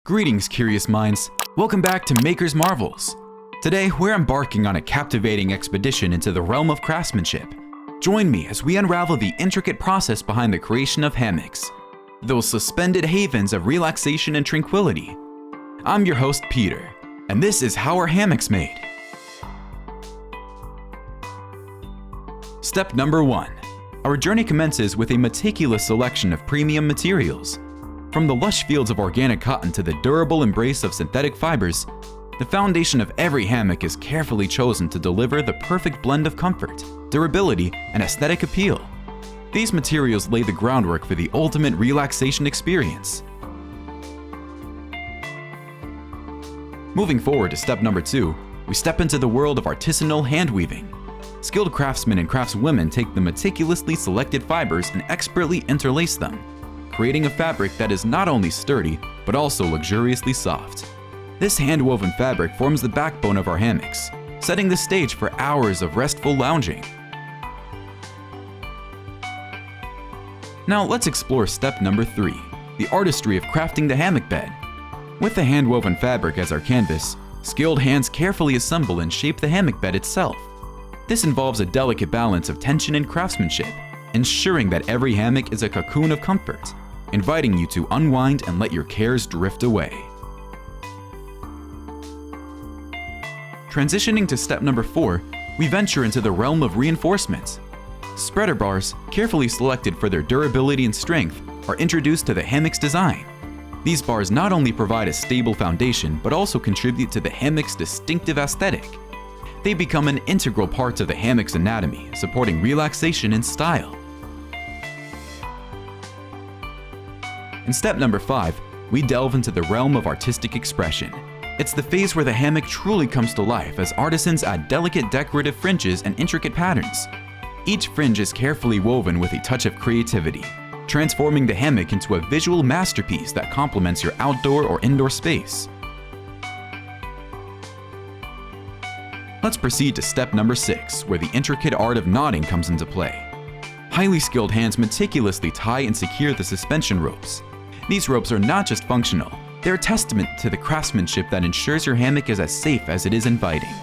Greetings, curious minds. Welcome back to Maker's Marvels. Today, we're embarking on a captivating expedition into the realm of craftsmanship. Join me as we unravel the intricate process behind the creation of hammocks, those suspended havens of relaxation and tranquility. I'm your host, Peter, and this is how our hammocks made. Step number 1. Our journey commences with a meticulous selection of premium materials. From the lush fields of organic cotton to the durable embrace of synthetic fibers, the foundation of every hammock is carefully chosen to deliver the perfect blend of comfort, durability, and aesthetic appeal. These materials lay the groundwork for the ultimate relaxation experience. Moving forward to step number 2, we step into the world of artisanal hand weaving. Skilled craftsmen and craftswomen take the meticulously selected fibers and expertly interlace them, creating a fabric that is not only sturdy, but also luxuriously soft. This hand-woven fabric forms the backbone of our hammocks, setting the stage for hours of restful lounging. Now let's explore step number 3, the artistry of crafting the hammock bed. With the hand-woven fabric as our canvas, skilled hands carefully assemble and shape the hammock bed itself. This involves a delicate balance of tension and craftsmanship, ensuring that every hammock is a cocoon of comfort, inviting you to unwind and let your cares drift away. Transitioning to step number 4, we venture into the realm of reinforcement. Spreader bars, carefully selected for their durability and strength, are introduced to the hammock's design. These bars not only provide a stable foundation, but also contribute to the hammock's distinctive aesthetic. They become an integral part of the hammock's anatomy, supporting relaxation and style. In step number 5, we delve into the realm of artistic expression. It's the phase where the hammock truly comes to life as artisans add delicate decorative fringes and intricate patterns. Each fringe is carefully woven with a touch of creativity, transforming the hammock into a visual masterpiece that complements your outdoor or indoor space. Let's proceed to step number 6, where the intricate art of knotting comes into play. Highly skilled hands meticulously tie and secure the suspension ropes. These ropes are not just functional, they're a testament to the craftsmanship that ensures your hammock is as safe as it is inviting.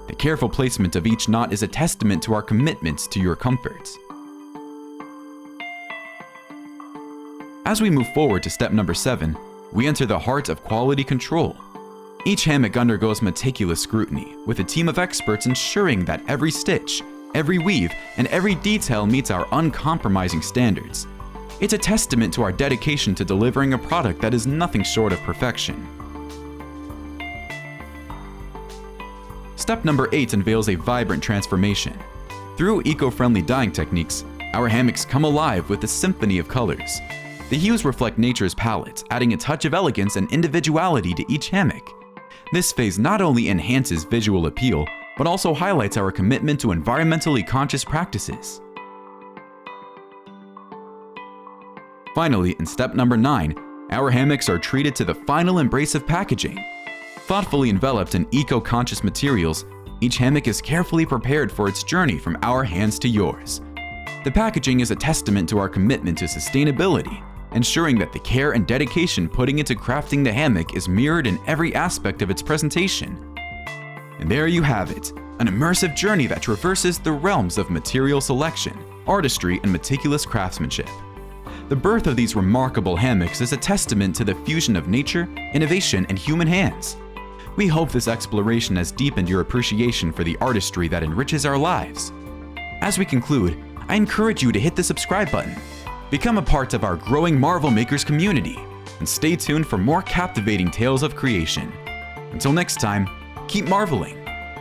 The careful placement of each knot is a testament to our commitment to your comfort. As we move forward to step number 7, we enter the heart of quality control. Each hammock undergoes meticulous scrutiny, with a team of experts ensuring that every stitch, every weave, and every detail meets our uncompromising standards. It's a testament to our dedication to delivering a product that is nothing short of perfection. Step number 8 unveils a vibrant transformation. Through eco-friendly dyeing techniques, our hammocks come alive with a symphony of colors. The hues reflect nature's palette, adding a touch of elegance and individuality to each hammock. This phase not only enhances visual appeal, but also highlights our commitment to environmentally conscious practices. Finally, in step number 9, our hammocks are treated to the final embrace of packaging. Thoughtfully enveloped in eco-conscious materials, each hammock is carefully prepared for its journey from our hands to yours. The packaging is a testament to our commitment to sustainability, ensuring that the care and dedication putting into crafting the hammock is mirrored in every aspect of its presentation. And there you have it, an immersive journey that traverses the realms of material selection, artistry, and meticulous craftsmanship. The birth of these remarkable hammocks is a testament to the fusion of nature, innovation, and human hands. We hope this exploration has deepened your appreciation for the artistry that enriches our lives. As we conclude, I encourage you to hit the subscribe button, become a part of our growing Marvel Makers community, and stay tuned for more captivating tales of creation. Until next time, keep marveling.